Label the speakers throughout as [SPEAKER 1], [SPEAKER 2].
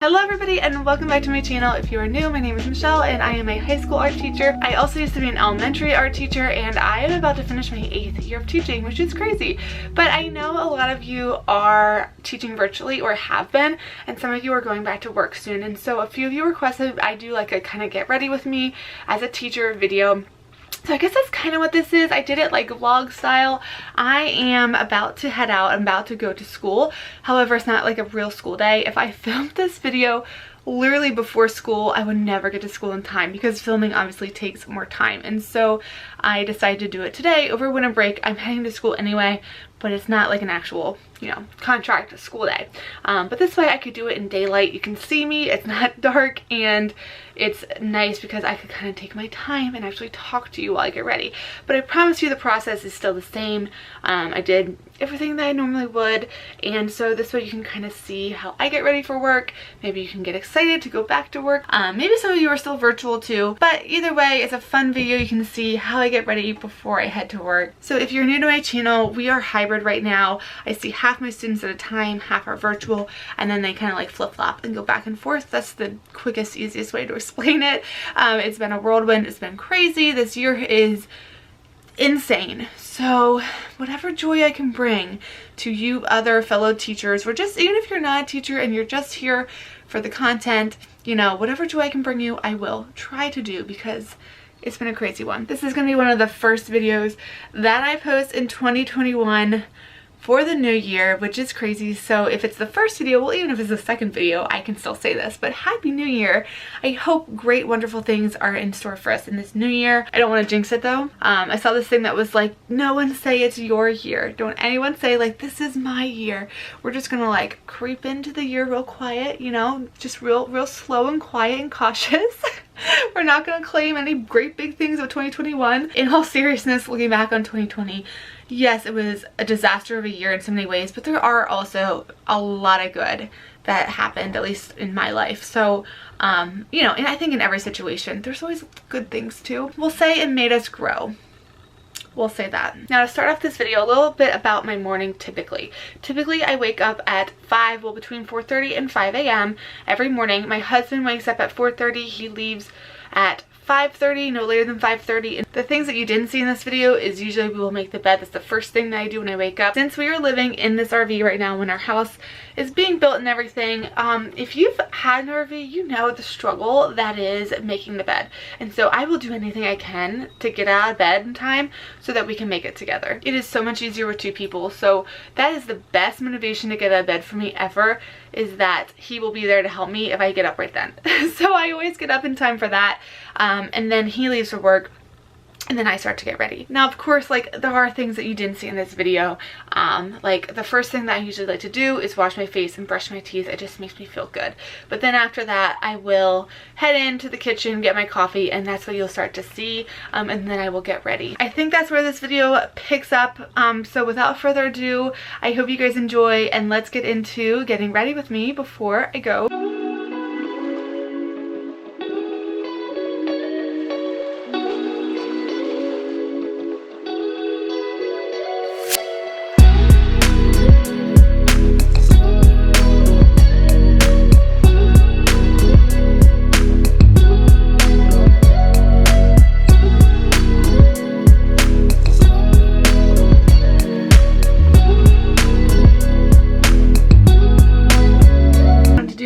[SPEAKER 1] Hello everybody and welcome back to my channel. If you are new, my name is Michelle and I am a high school art teacher. I also used to be an elementary art teacher and I am about to finish my 8th year of teaching, which is crazy. But I know a lot of you are teaching virtually or have been, and some of you are going back to work soon. And so a few of you requested I do like a kind of get ready with me as a teacher video. So I guess that's kind of what this is. I did it like vlog style. I am about to head out. I'm about to go to school. However, it's not like a real school day. If I filmed this video literally before school, I would never get to school in time because filming obviously takes more time. And so I decided to do it today over winter break. I'm heading to school anyway, but it's not like an actual, you know, contract school day. But this way I could do it in daylight. You can see me, it's not dark, and it's nice because I could kind of take my time and actually talk to you while I get ready. But I promise you the process is still the same. I did everything that I normally would, and so this way you can kind of see how I get ready for work. Maybe you can get excited to go back to work. Maybe some of you are still virtual too, but either way, it's a fun video. You can see how I get ready before I head to work. So if you're new to my channel, we are hybrid right now. I see half my students at a time, half are virtual, and then they kind of like flip-flop and go back and forth. That's the quickest, easiest way to explain it. It's been a whirlwind. It's been crazy. This year is insane. So whatever joy I can bring to you other fellow teachers, or just even if you're not a teacher and you're just here for the content, you know, whatever joy I can bring you, I will try to do because it's been a crazy one. This is going to be one of the first videos that I post in 2021 for the new year, which is crazy. So if it's the first video, well, even if it's the second video, I can still say this, but Happy New Year. I hope great, wonderful things are in store for us in this new year. I don't want to jinx it though. I saw this thing that was like, no one say it's your year. Don't anyone say like, this is my year. We're just gonna like creep into the year real quiet, you know, just real slow and quiet and cautious. We're not gonna claim any great big things of 2021. In all seriousness, looking back on 2020, yes, it was a disaster of a year in so many ways, but there are also a lot of good that happened, at least in my life. So, you know, and I think in every situation, there's always good things too. We'll say it made us grow. We'll say that. Now to start off this video, a little bit about my morning typically. Typically I wake up at 5, well between 4:30 and 5 a.m. every morning. My husband wakes up at 4:30. He leaves at 5:30, no later than 5:30. And the things that you didn't see in this video is usually we will make the bed. That's the first thing that I do when I wake up. Since we are living in this RV right now when our house is being built and everything, if you've had an RV, you know the struggle that is making the bed. And so I will do anything I can to get out of bed in time so that we can make it together. It is so much easier with 2 people. So that is the best motivation to get out of bed for me ever, is that he will be there to help me if I get up right then. So I always get up in time for that. And then he leaves for work and then I start to get ready. Now, of course, like there are things that you didn't see in this video. Like the first thing that I usually like to do is wash my face and brush my teeth. It just makes me feel good. But then after that, I will head into the kitchen, get my coffee, and that's what you'll start to see. And then I will get ready. I think that's where this video picks up. So without further ado, I hope you guys enjoy, and let's get into getting ready with me before I go.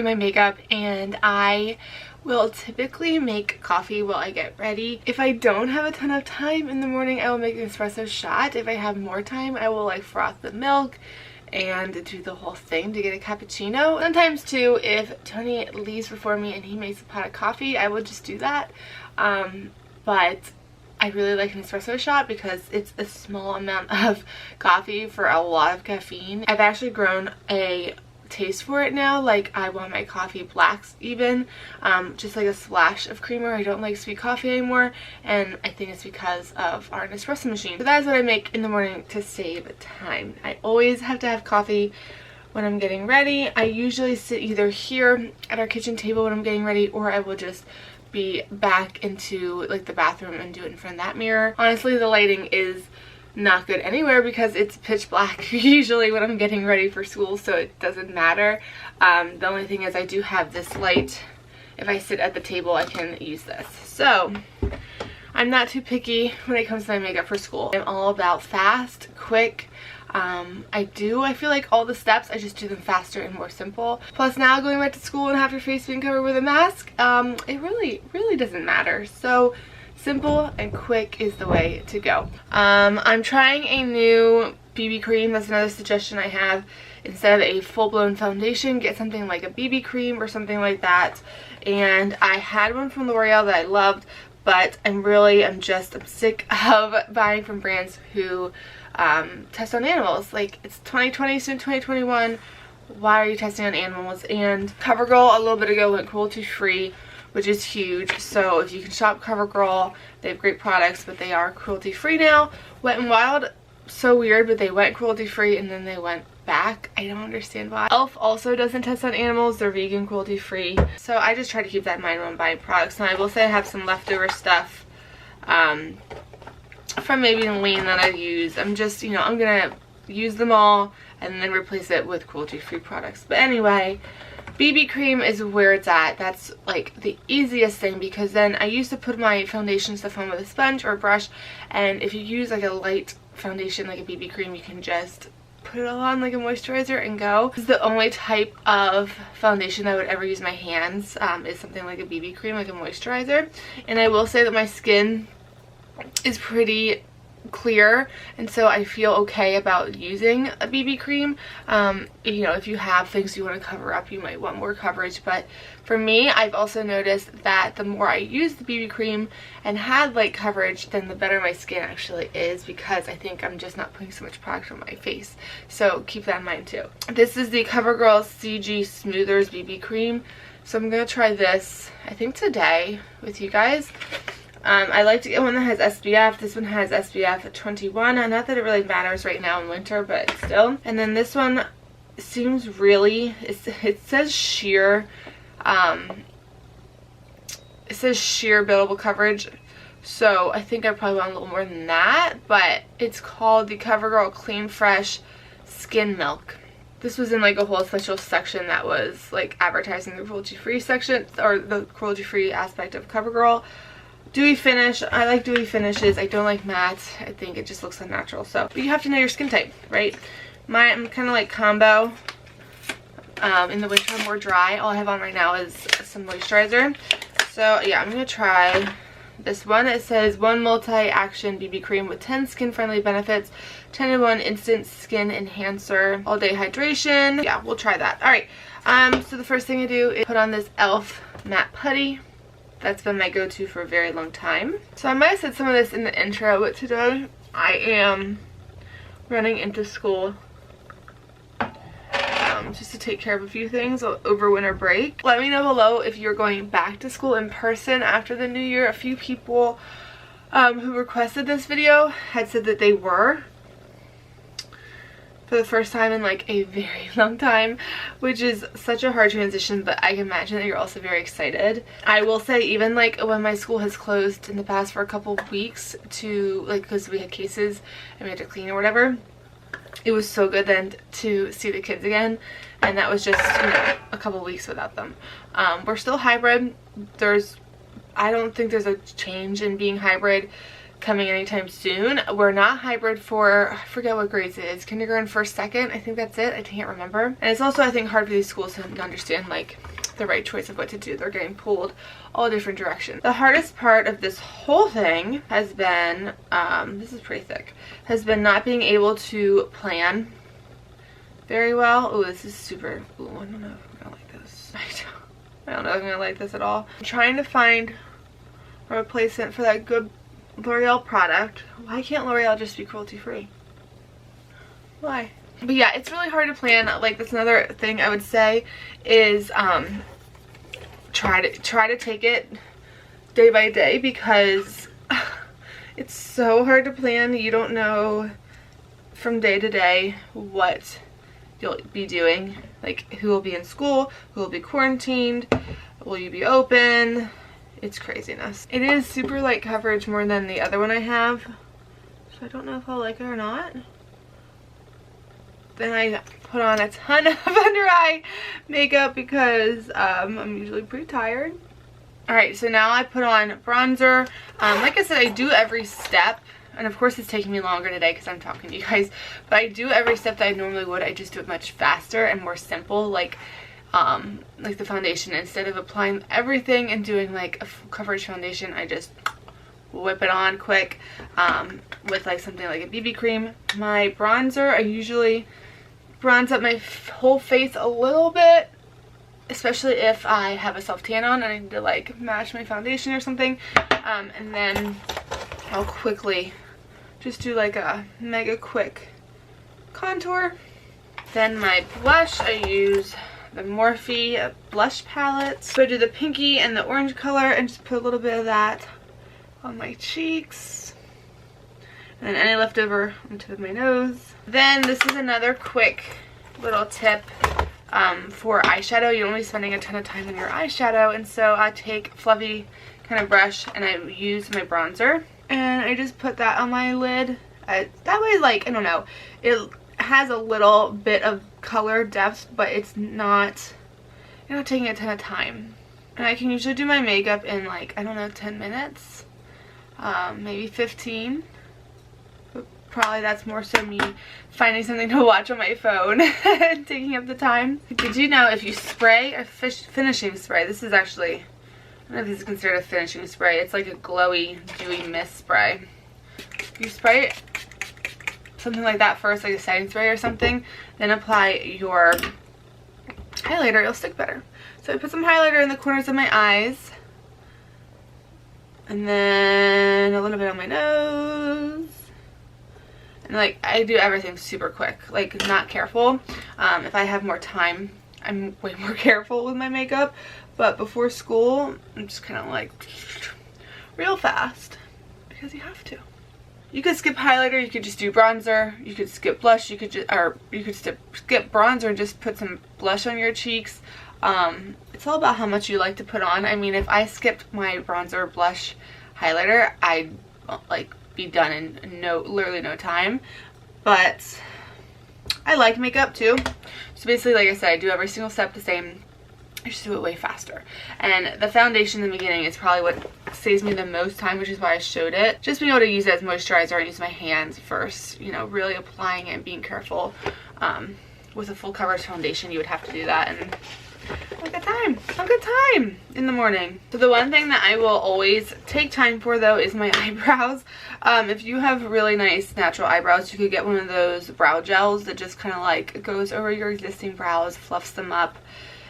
[SPEAKER 1] My makeup, and I will typically make coffee while I get ready. If I don't have a ton of time in the morning, I will make an espresso shot. If I have more time, I will like froth the milk and do the whole thing to get a cappuccino. Sometimes too, if Tony leaves before me and he makes a pot of coffee, I will just do that. But I really like an espresso shot because it's a small amount of coffee for a lot of caffeine. I've actually grown a taste for it now. Like I want my coffee blacks even, just like a splash of creamer. I don't like sweet coffee anymore, and I think it's because of our Nespresso machine. So that is what I make in the morning to save time. I always have to have coffee when I'm getting ready. I usually sit either here at our kitchen table when I'm getting ready, or I will just be back into like the bathroom and do it in front of that mirror. Honestly, the lighting is not good anywhere because it's pitch black usually when I'm getting ready for school, so it doesn't matter. The only thing is I do have this light. If I sit at the table, I can use this. So I'm not too picky when it comes to my makeup for school. I'm all about fast, quick. I feel like all the steps, I just do them faster and more simple. Plus now going back to school and have your face being covered with a mask, it really doesn't matter. So simple and quick is the way to go. I'm trying a new BB cream. That's another suggestion I have. Instead of a full-blown foundation, get something like a BB cream or something like that. And I had one from L'Oreal that I loved, but I'm sick of buying from brands who test on animals. Like, it's 2020, soon 2021. Why are you testing on animals? And CoverGirl a little bit ago went cruelty free, which is huge. So if you can shop CoverGirl, they have great products, but they are cruelty free now. Wet n Wild, so weird, but they went cruelty free and then they went back. I don't understand why. Elf also doesn't test on animals. They're vegan, cruelty free. So I just try to keep that in mind when I'm buying products. And I will say I have some leftover stuff from maybe Lean that I use. I'm just, I'm gonna use them all and then replace it with cruelty free products. But anyway, BB cream is where it's at. That's like the easiest thing, because then I used to put my foundation stuff on with a sponge or a brush, and if you use like a light foundation like a BB cream, you can just put it all on like a moisturizer and go. This is the only type of foundation that I would ever use my hands, is something like a BB cream, like a moisturizer. And I will say that my skin is pretty clear, and so I feel okay about using a BB cream. If you have things you want to cover up, you might want more coverage, but for me, I've also noticed that the more I use the BB cream and had light coverage, then the better my skin actually is, because I think I'm just not putting so much product on my face. So keep that in mind too. This is the CoverGirl CG Smoothers BB cream, so I'm gonna try this I think today with you guys. I like to get one that has SPF. This one has SPF 21. Not that it really matters right now in winter, but still. And then this one seems really, it says sheer, buildable coverage. So I think I probably want a little more than that, but it's called the CoverGirl Clean Fresh Skin Milk. This was in like a whole special section that was like advertising the cruelty free section, or the cruelty free aspect of CoverGirl. Dewy finish. I like dewy finishes. I don't like matte. I think it just looks unnatural. So, but you have to know your skin type, right? I'm kind of like combo. In the winter, I'm more dry. All I have on right now is some moisturizer. So yeah, I'm gonna try this one. It says 1 multi-action BB cream with 10 skin-friendly benefits, 10-in-1 instant skin enhancer, all-day hydration. Yeah, we'll try that. All right. So the first thing I do is put on this Elf matte putty. That's been my go-to for a very long time. So I might have said some of this in the intro, but today I am running into school just to take care of a few things over winter break. Let me know below if you're going back to school in person after the new year. A few people who requested this video had said that they were, for the first time in like a very long time, which is such a hard transition, but I can imagine that you're also very excited. I will say, even like when my school has closed in the past for a couple of weeks to like, because we had cases and we had to clean or whatever, it was so good then to see the kids again, and that was just, a couple of weeks without them. We're still hybrid. I don't think there's a change in being hybrid coming anytime soon. We're not hybrid for, I forget what grades it is, kindergarten, first, second, I think that's it. I can't remember. And it's also, I think, hard for these schools to understand like the right choice of what to do. They're getting pulled all different directions. The hardest part of this whole thing has been, this is pretty thick, has been not being able to plan very well. Oh, this is super, ooh, I don't know if I'm gonna like this. I don't know if I'm gonna like this at all. I'm trying to find a replacement for that good L'Oreal product. Why can't L'Oreal just be cruelty free? Why? But yeah, it's really hard to plan. Like, that's another thing I would say is try to take it day by day, because it's so hard to plan. You don't know from day to day what you'll be doing, like who will be in school, who will be quarantined, will you be open. It's craziness. It is super light coverage, more than the other one I have. So so I don't know if I'll like it or not. Then I put on a ton of under eye makeup because I'm usually pretty tired. Alright, so now I put on bronzer. Like I said, I do every step. And of course it's taking me longer today because I'm talking to you guys. But I do every step that I normally would. I just do it much faster and more simple. Like the foundation. Instead of applying everything and doing like a full coverage foundation, I just whip it on quick with like something like a BB cream. My bronzer, I usually bronze up my whole face a little bit, especially if I have a self tan on and I need to like match my foundation or something. And then I'll quickly just do like a mega quick contour. Then my blush, I use the Morphe blush palette. So I do the pinky and the orange color and just put a little bit of that on my cheeks. And then any leftover on the tip of my nose. Then this is another quick little tip for eyeshadow. You don't want to be spending a ton of time on your eyeshadow. And so I take a fluffy kind of brush and I use my bronzer. And I just put that on my lid. That way, like, I don't know, it has a little bit of color depth, but it's not, you're not taking a ton of time. And I can usually do my makeup in like, I don't know, 10 minutes, maybe 15. But probably that's more so me finding something to watch on my phone and taking up the time. Did you know if you spray a finishing spray, this is actually, I don't know if this is considered a finishing spray, it's like a glowy, dewy mist spray. If you spray it something like that first, like a setting spray or something, then apply your highlighter, it'll stick better. So I put some highlighter in the corners of my eyes, and then a little bit on my nose, and like I do everything super quick, like not careful. If I have more time, I'm way more careful with my makeup, but before school I'm just kind of like real fast because you have to. You could skip highlighter, you could just do bronzer, you could skip blush, you could skip bronzer and just put some blush on your cheeks. It's all about how much you like to put on. I mean, if I skipped my bronzer, blush, highlighter, I'd like be done in literally no time. But I like makeup too. So basically, like I said, I do every single step the same. I just do it way faster. And the foundation in the beginning is probably what saves me the most time, which is why I showed it. Just being able to use it as moisturizer, I use my hands first, you know, really applying it and being careful. With a full coverage foundation, you would have to do that, and I've got time in the morning. So the one thing that I will always take time for though is my eyebrows. If you have really nice natural eyebrows, you could get one of those brow gels that just kind of like goes over your existing brows, fluffs them up,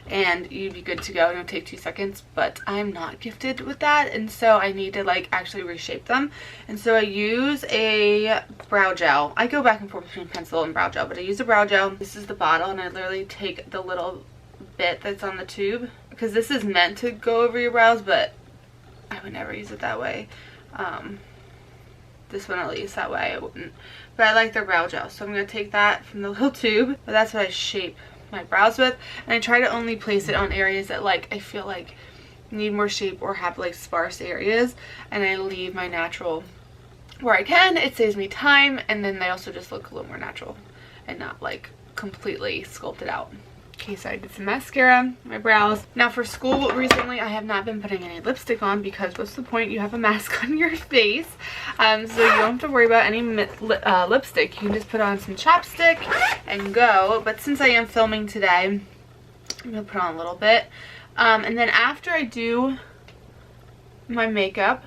[SPEAKER 1] and you'd be good to go. It'll take 2 seconds, but I'm not gifted with that, and so I need to like actually reshape them. And so I use a brow gel. I go back and forth between pencil and brow gel, but I use a brow gel. This is the bottle, and I literally take the little bit that's on the tube, because this is meant to go over your brows, but I would never use it that way. This one, at least, that way I wouldn't. But I like their brow gel, so I'm going to take that from the little tube, but that's what I shape my brows with, and I try to only place it on areas that like I feel like need more shape or have like sparse areas, and I leave my natural where I can. It saves me time, and then they also just look a little more natural and not like completely sculpted out. Okay, so I did some mascara, my brows. Now for school recently, I have not been putting any lipstick on because what's the point? You have a mask on your face. So you don't have to worry about any lipstick. You can just put on some chapstick and go. But since I am filming today, I'm going to put on a little bit. And then after I do my makeup,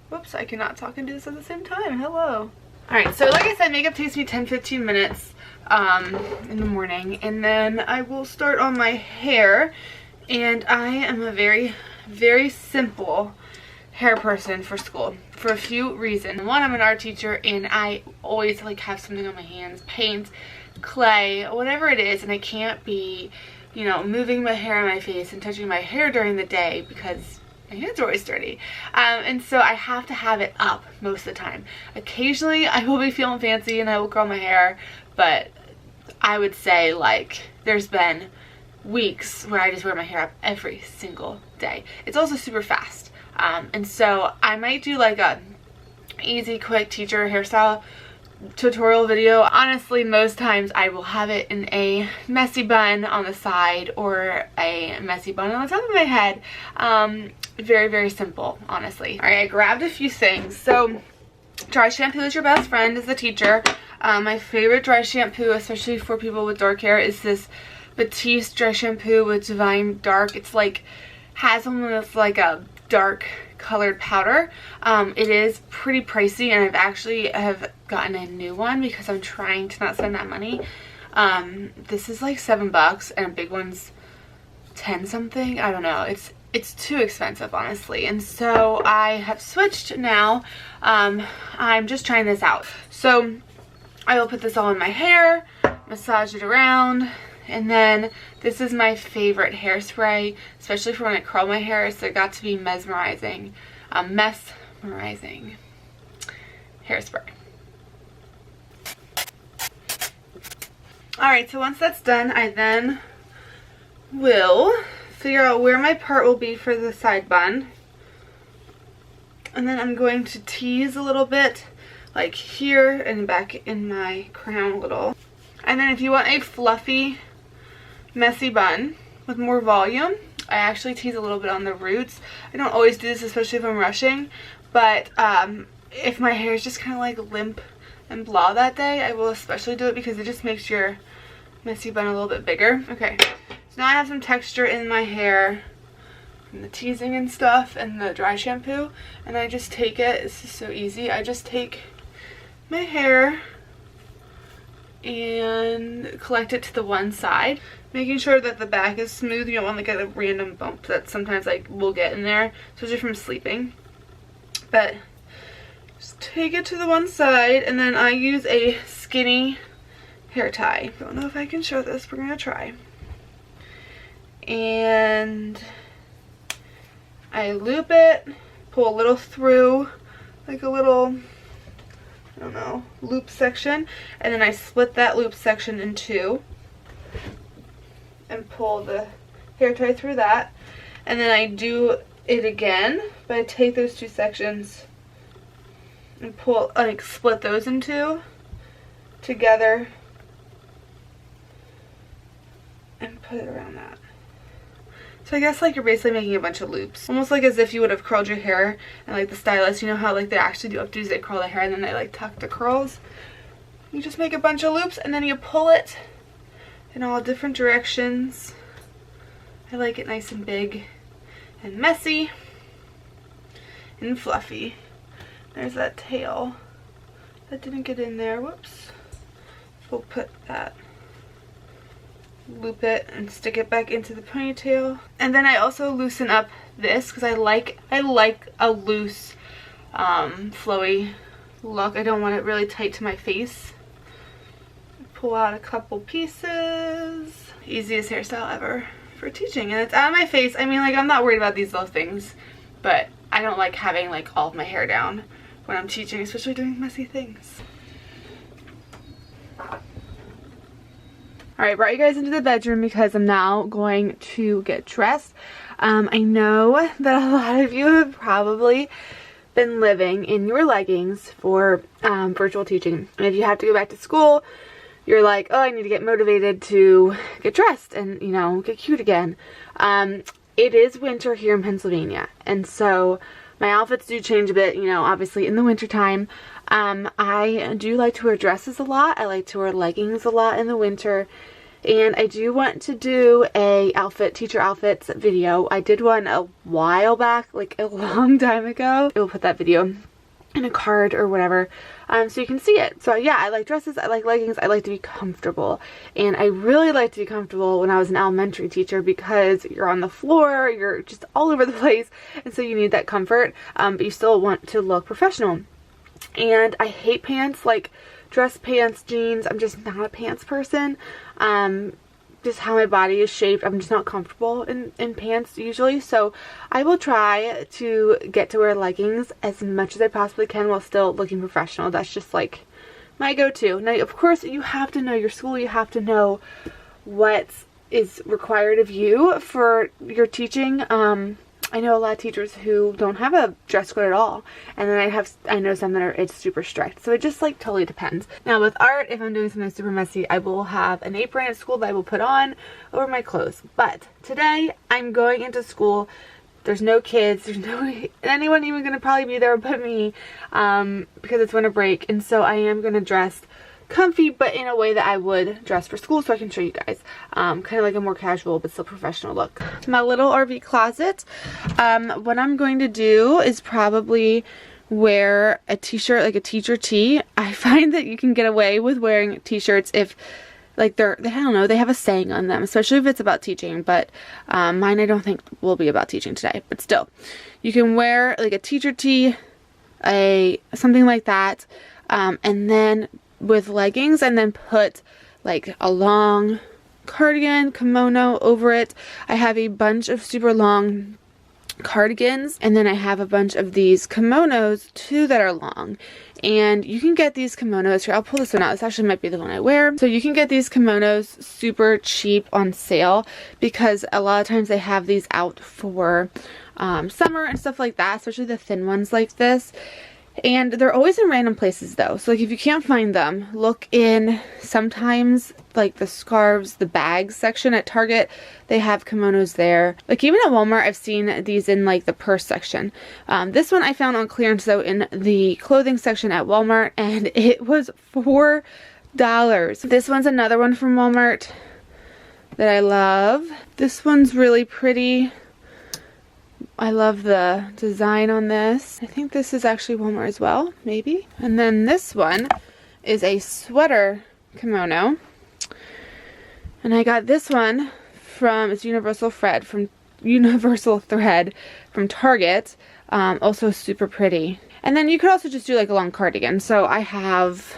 [SPEAKER 1] whoops, I cannot talk and do this at the same time. Hello. Alright, so like I said, makeup takes me 10-15 minutes. In the morning, and then I will start on my hair, and I am a very, very simple hair person for school for a few reasons. One, I'm an art teacher, and I always like have something on my hands, paint, clay, whatever it is, and I can't be, you know, moving my hair on my face and touching my hair during the day because my hands are always dirty. And so I have to have it up most of the time. Occasionally I will be feeling fancy and I will curl my hair, but I would say like there's been weeks where I just wear my hair up every single day. It's also super fast. And so I might do like a easy, quick teacher hairstyle tutorial video. Honestly, most times I will have it in a messy bun on the side or a messy bun on the top of my head. Very, very simple, honestly. All right, I grabbed a few things. So dry shampoo is your best friend as a teacher. My favorite dry shampoo, especially for people with dark hair, is this Batiste dry shampoo with Divine Dark. It's like, has almost like a dark colored powder. It is pretty pricey, and I've actually have gotten a new one because I'm trying to not spend that money. This is like $7 and a big one's 10 something. I don't know. It's too expensive, honestly. And so I have switched now. I'm just trying this out. So I will put this all in my hair, massage it around, and then this is my favorite hairspray, especially for when I curl my hair. So it got to be mesmerizing. Mesmerizing hairspray. Alright, so once that's done, I then will figure out where my part will be for the side bun. And then I'm going to tease a little bit, like here and back in my crown a little. And then if you want a fluffy, messy bun with more volume, I actually tease a little bit on the roots. I don't always do this, especially if I'm rushing, but if my hair is just kind of like limp and blah that day, I will especially do it because it just makes your messy bun a little bit bigger. Okay, so now I have some texture in my hair from the teasing and stuff and the dry shampoo, and I just take it. This is so easy. I just take my hair and collect it to the one side, making sure that the back is smooth. You don't want like a random bump that sometimes like will get in there, especially from sleeping. But just take it to the one side, and then I use a skinny hair tie. Don't know if I can show this, we're gonna try. And I loop it, pull a little through, like a little, I don't know, loop section, and then I split that loop section in two and pull the hair tie through that. And then I do it again, but I take those two sections and pull, like split those in two together and put it around that. So I guess like you're basically making a bunch of loops, almost like as if you would have curled your hair, and like the stylist, you know how like they actually do updos, they curl the hair and then they like tuck the curls. You just make a bunch of loops and then you pull it in all different directions. I like it nice and big and messy and fluffy. There's that tail that didn't get in there. Whoops. We'll put that, loop it and stick it back into the ponytail. And then I also loosen up this because I like a loose flowy look. I don't want it really tight to my face. Pull out a couple pieces. Easiest hairstyle ever for teaching, and it's out of my face. I mean, like, I'm not worried about these little things, but I don't like having like all of my hair down when I'm teaching, especially doing messy things. Alright, brought you guys into the bedroom because I'm now going to get dressed. I know that a lot of you have probably been living in your leggings for virtual teaching. And if you have to go back to school, you're like, oh, I need to get motivated to get dressed and, you know, get cute again. It is winter here in Pennsylvania, and so my outfits do change a bit, you know, obviously in the winter time. I do like to wear dresses a lot. I like to wear leggings a lot in the winter. And I do want to do a teacher outfits video. I did one a while back, like a long time ago. I will put that video in a card or whatever, so you can see it. So yeah, I like dresses, I like leggings, I like to be comfortable. And I really like to be comfortable when I was an elementary teacher because you're on the floor, you're just all over the place, and so you need that comfort, but you still want to look professional. And I hate pants, like dress pants, jeans. I'm just not a pants person. Just how my body is shaped, I'm just not comfortable in pants usually. So I will try to get to wear leggings as much as I possibly can while still looking professional. That's just like my go-to. Now, of course, you have to know your school. You have to know what is required of you for your teaching. I know a lot of teachers who don't have a dress code at all, and then I know some that are, it's super strict. So it just like totally depends. Now with art, if I'm doing something super messy, I will have an apron at school that I will put on over my clothes. But today I'm going into school. There's no kids, there's no anyone even gonna probably be there but me, because it's winter break, and so I am gonna dress comfy, but in a way that I would dress for school, so I can show you guys kind of like a more casual but still professional look. My little RV closet, what I'm going to do is probably wear a t-shirt, like a teacher tee. I find that you can get away with wearing t-shirts if like I don't know, they have a saying on them, especially if it's about teaching, but mine I don't think will be about teaching today, but still. You can wear like a teacher tee, something like that, and then with leggings, and then put like a long cardigan, kimono over it. I have a bunch of super long cardigans, and then I have a bunch of these kimonos too that are long. And you can get these kimonos here. I'll pull this one out. This actually might be the one I wear. So you can get these kimonos super cheap on sale, because a lot of times they have these out for summer and stuff like that, especially the thin ones like this. And they're always in random places though. So like if you can't find them, look in sometimes like the scarves, the bags section at Target. They have kimonos there. Like even at Walmart, I've seen these in like the purse section. This one I found on clearance though in the clothing section at Walmart, and it was $4. This one's another one from Walmart that I love. This one's really pretty. I love the design on this. I think this is actually Walmart as well, maybe. And then this one is a sweater kimono. And I got this one from, it's Universal Thread from Target. Also super pretty. And then you could also just do like a long cardigan. So I have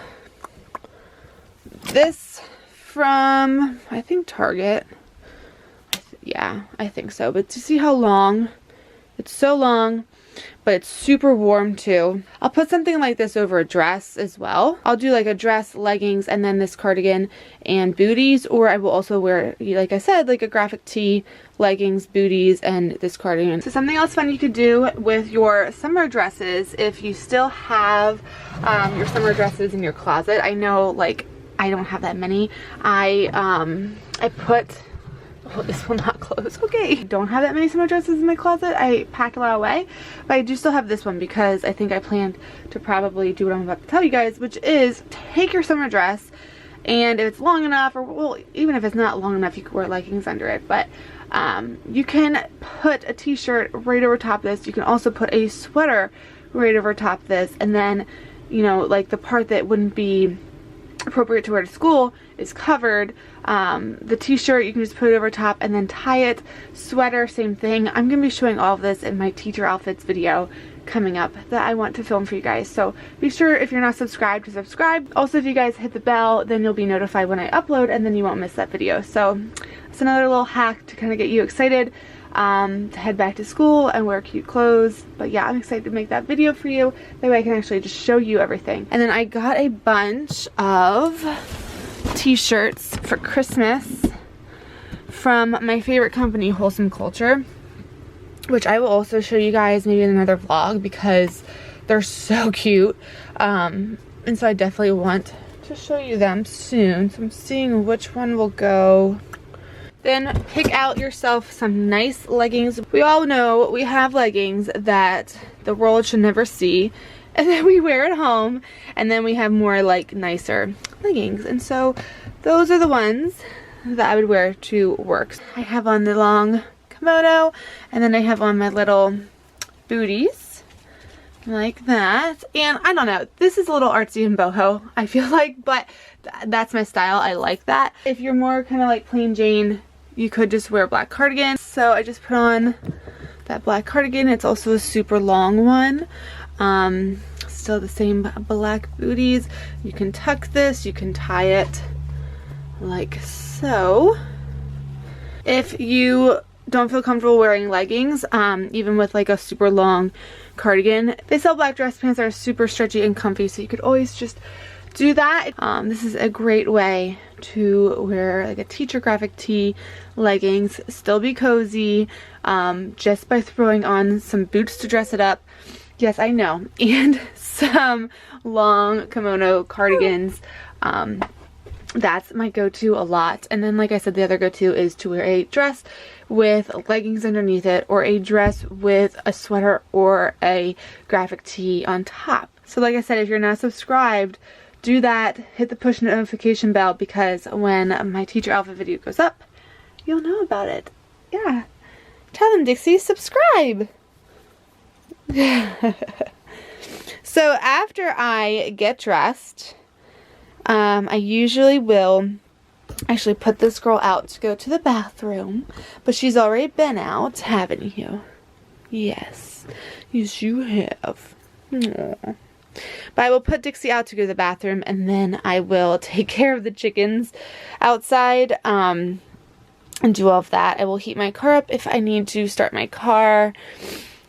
[SPEAKER 1] this from, I think Target. Yeah, I think so. But to see how long, it's so long, but it's super warm too. I'll put something like this over a dress as well. I'll do like a dress, leggings, and then this cardigan and booties, or I will also wear, like I said, like a graphic tee, leggings, booties, and this cardigan. So something else fun you could do with your summer dresses, if you still have your summer dresses in your closet. I know like I don't have that many. I put, oh, this will not close. Okay. I don't have that many summer dresses in my closet. I packed a lot away, but I do still have this one because I think I planned to probably do what I'm about to tell you guys, which is take your summer dress, and if it's long enough, or well, even if it's not long enough, you could wear leggings under it, but you can put a t-shirt right over top this. You can also put a sweater right over top this, and then, you know, like the part that wouldn't be appropriate to wear to school is covered. The t-shirt you can just put it over top and then tie it. Sweater, same thing. I'm gonna be showing all of this in my teacher outfits video coming up that I want to film for you guys, so be sure, if you're not subscribed, to subscribe. Also, if you guys hit the bell, then you'll be notified when I upload, and then you won't miss that video. So it's another little hack to kind of get you excited to head back to school and wear cute clothes. But yeah, I'm excited to make that video for you. That way I can actually just show you everything. And then I got a bunch of t-shirts for Christmas from my favorite company, Wholesome Culture, which I will also show you guys maybe in another vlog because they're so cute. And so I definitely want to show you them soon. So I'm seeing which one will go. Then pick out yourself some nice leggings. We all know we have leggings that the world should never see, and then we wear at home, and then we have more like nicer leggings. And so those are the ones that I would wear to work. I have on the long kimono, and then I have on my little booties like that. And I don't know, this is a little artsy and boho, I feel like, but that's my style. I like that. If you're more kind of like plain Jane, you could just wear a black cardigan. So I just put on that black cardigan. It's also a super long one. Still the same black booties. You can tuck this, you can tie it like so. If you don't feel comfortable wearing leggings, even with like a super long cardigan, they sell black dress pants that are super stretchy and comfy, so you could always just do that. This is a great way to wear like a teacher graphic tee, leggings, still be cozy, just by throwing on some boots to dress it up. Yes, I know. And some long kimono cardigans. That's my go-to a lot. And then, like I said, the other go-to is to wear a dress with leggings underneath it, or a dress with a sweater or a graphic tee on top. So like I said, if you're not subscribed, do that. Hit the push notification bell, because when my teacher outfit video goes up, you'll know about it. Yeah. Tell them, Dixie, subscribe. So after I get dressed, I usually will actually put this girl out to go to the bathroom, but she's already been out, haven't you? Yes. Yes, you have. Aww. But I will put Dixie out to go to the bathroom, and then I will take care of the chickens outside, and do all of that. I will heat my car up if I need to, start my car,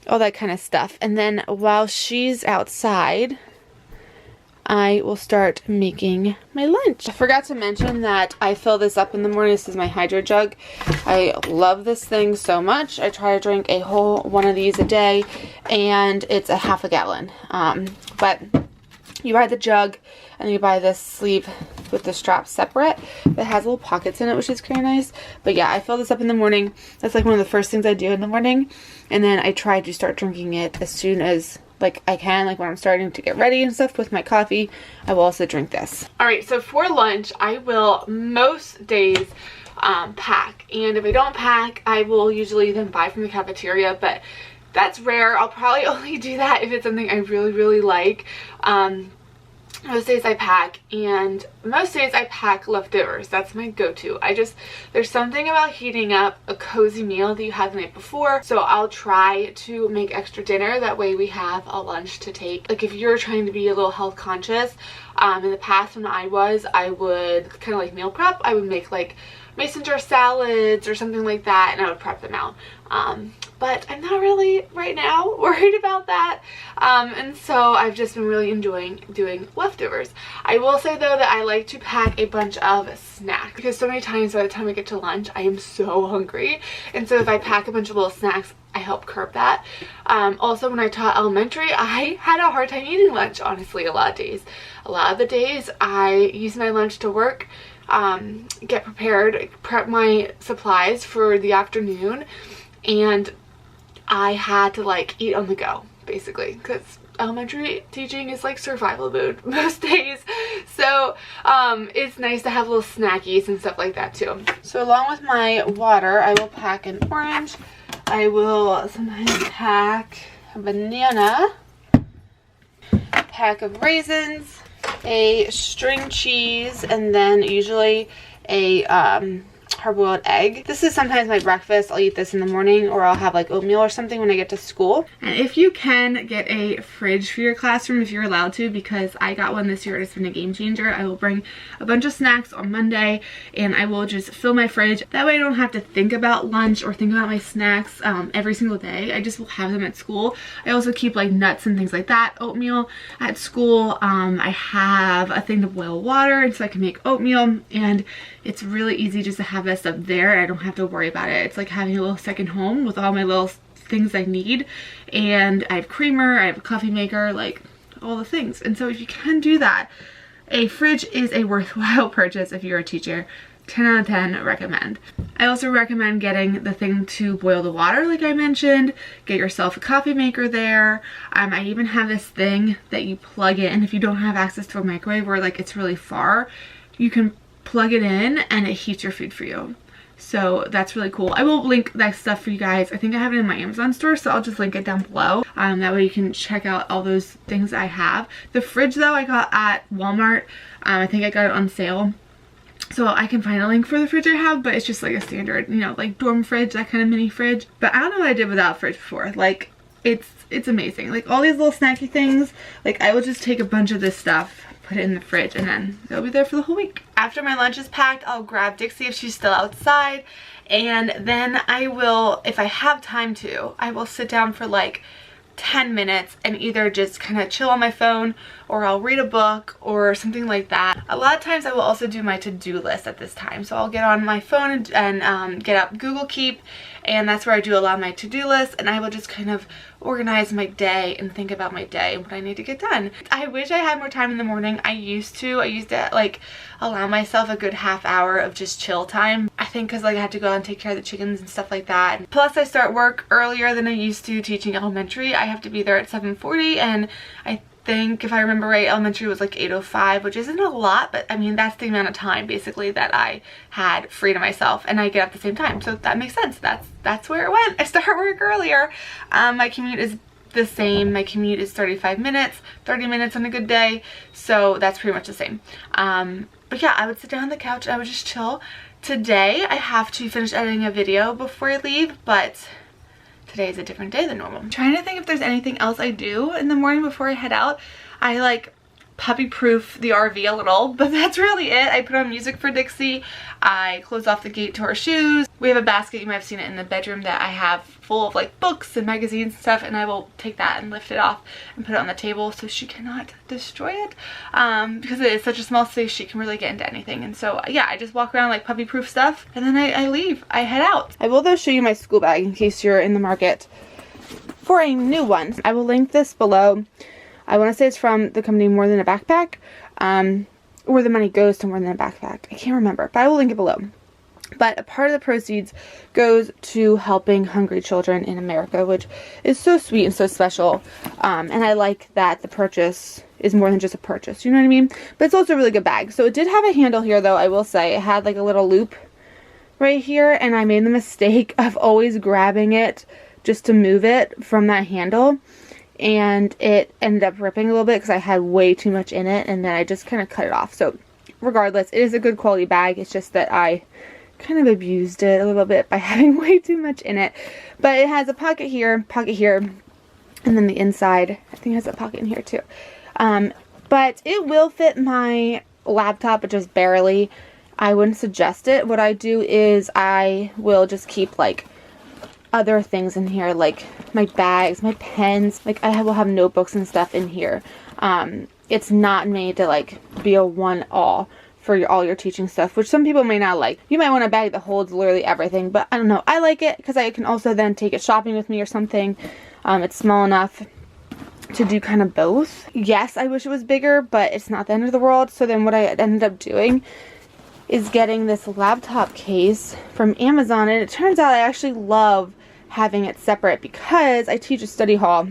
[SPEAKER 1] all that kind of stuff. And then while she's outside, I will start making my lunch. I forgot to mention that I fill this up in the morning. This is my hydro jug. I love this thing so much. I try to drink a whole one of these a day, and it's a half a gallon. But you buy the jug, and you buy this sleeve with the strap separate. It has little pockets in it, which is kind of nice. But yeah, I fill this up in the morning. That's like one of the first things I do in the morning. And then I try to start drinking it as soon as I can, like when I'm starting to get ready and stuff with my coffee. I will also drink this. Alright, so for lunch, I will most days pack. And if I don't pack, I will usually then buy from the cafeteria, but that's rare. I'll probably only do that if it's something I really, really like. Most days I pack, and most days I pack leftovers. That's my go-to. There's something about heating up a cozy meal that you had the night before, so I'll try to make extra dinner. That way we have a lunch to take. Like if you're trying to be a little health conscious, in the past when I would kind of like meal prep. I would make like mason jar salads or something like that, and I would prep them out. But I'm not really right now worried about that. And so I've just been really enjoying doing leftovers. I will say though that I like to pack a bunch of snacks, because so many times by the time I get to lunch, I am so hungry. And so if I pack a bunch of little snacks, I help curb that. Also, when I taught elementary, I had a hard time eating lunch, honestly, a lot of days. A lot of the days I use my lunch to work, get prepared, prep my supplies for the afternoon, and I had to like eat on the go, basically, because elementary teaching is like survival mode most days. So it's nice to have little snackies and stuff like that too. So along with my water, I will pack an orange. I will sometimes pack a banana, a pack of raisins, a string cheese, and then usually a hard-boiled egg. This is sometimes my breakfast. I'll eat this in the morning, or I'll have like oatmeal or something when I get to school. And if you can get a fridge for your classroom, if you're allowed to, because I got one this year, it's been a game changer. I will bring a bunch of snacks on Monday, and I will just fill my fridge. That way I don't have to think about lunch or think about my snacks every single day. I just will have them at school. I also keep like nuts and things like that, oatmeal at school. I have a thing to boil water, and so I can make oatmeal, and it's really easy just to have that stuff there. I don't have to worry about it. It's like having a little second home with all my little things I need. And I have creamer, I have a coffee maker, like all the things. And so if you can do that, a fridge is a worthwhile purchase if you're a teacher. 10 out of 10 recommend. I also recommend getting the thing to boil the water, like I mentioned. Get yourself a coffee maker there. I even have this thing that you plug in if you don't have access to a microwave, or like it's really far. You can plug it in and it heats your food for you. So that's really cool. I will link that stuff for you guys. I think I have it in my Amazon store, so I'll just link it down below. That way you can check out all those things I have. The fridge though, I got at Walmart. I think I got it on sale. So I can find a link for the fridge I have, but it's just like a standard, you know, like dorm fridge, that kind of mini fridge. But I don't know what I did without fridge before. Like, it's amazing. Like all these little snacky things, like I will just take a bunch of this stuff, put it in the fridge, and then they'll be there for the whole week. After my lunch is packed, I'll grab Dixie if she's still outside, and then I will, if I have time to, I will sit down for like 10 minutes and either just kind of chill on my phone, or I'll read a book or something like that. A lot of times I will also do my to-do list at this time. So I'll get on my phone and get up Google Keep, and that's where I do a lot of my to-do lists, and I will just kind of organize my day and think about my day and what I need to get done. I wish I had more time in the morning. I used to like allow myself a good half hour of just chill time. I think because like I had to go out and take care of the chickens and stuff like that. And plus I start work earlier than I used to teaching elementary. I have to be there at 7:40, and I think if I remember right, elementary was like 8:05, which isn't a lot, but I mean that's the amount of time basically that I had free to myself, and I get up at the same time, so that makes sense. That's where it went. I start work earlier. My commute is the same. My commute is 35 minutes, 30 minutes on a good day, so that's pretty much the same. But yeah, I would sit down on the couch and I would just chill. Today I have to finish editing a video before I leave, but today is a different day than normal. I'm trying to think if there's anything else I do in the morning before I head out. I like puppy proof the RV a little, but that's really it. I put on music for Dixie. I close off the gate to her shoes. We have a basket, you might have seen it in the bedroom, that I have full of like books and magazines and stuff, and I will take that and lift it off and put it on the table so she cannot destroy it, because it is such a small space. She can really get into anything. And so yeah, I just walk around like puppy proof stuff, and then I leave. I head out. I will though show you my school bag in case you're in the market for a new one. I will link this below. I want to say it's from the company More Than a Backpack, or the money goes to More Than a Backpack. I can't remember, but I will link it below. But a part of the proceeds goes to helping hungry children in America, which is so sweet and so special. And I like that the purchase is more than just a purchase, you know what I mean? But it's also a really good bag. So it did have a handle here though, I will say. It had like a little loop right here, and I made the mistake of always grabbing it just to move it from that handle. And it ended up ripping a little bit because I had way too much in it, and then I just kind of cut it off. So regardless, it is a good quality bag. It's just that I kind of abused it a little bit by having way too much in it. But it has a pocket here, and then the inside I think has a pocket in here too. But it will fit my laptop, but just barely. I wouldn't suggest it. What I do is I will just keep like other things in here, like my bags, my pens, like I will have notebooks and stuff in here. It's not made to like be a one-all for all your teaching stuff, which some people may not like. You might want a bag that holds literally everything, but I don't know. I like it because I can also then take it shopping with me or something. It's small enough to do kind of both. Yes, I wish it was bigger, but it's not the end of the world. So then what I ended up doing is getting this laptop case from Amazon, and it turns out I actually love having it separate because I teach a study hall,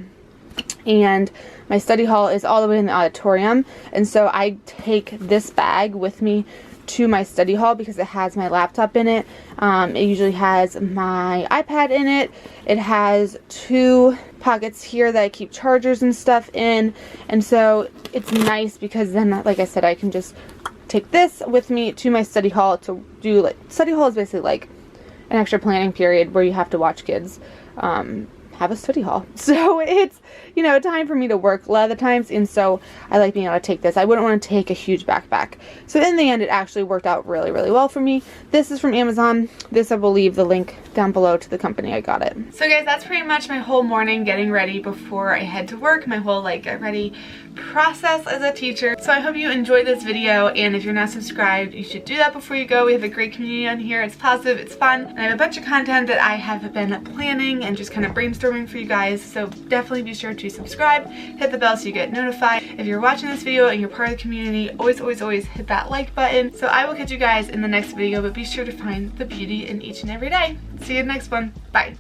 [SPEAKER 1] and my study hall is all the way in the auditorium, and so I take this bag with me to my study hall because it has my laptop in it. It usually has my iPad in it. It has 2 pockets here that I keep chargers and stuff in, and so it's nice because then, like I said, I can just take this with me to my study hall to do, like, study hall is basically like an extra planning period where you have to watch kids have a study hall. So it's, you know, time for me to work a lot of the times, and so I like being able to take this. I wouldn't want to take a huge backpack. So in the end, it actually worked out really, really well for me. This is from Amazon. This, I will leave the link down below to the company I got it. So guys, that's pretty much my whole morning getting ready before I head to work. My whole like get ready process as a teacher. So I hope you enjoyed this video, and if you're not subscribed, you should do that before you go. We have a great community on here. It's positive, it's fun, and I have a bunch of content that I have been planning and just kind of brainstorming for you guys. So definitely be sure to subscribe, hit the bell so you get notified. If you're watching this video and you're part of the community, always hit that like button. So I will catch you guys in the next video, but be sure to find the beauty in each and every day. See you in the next one. Bye.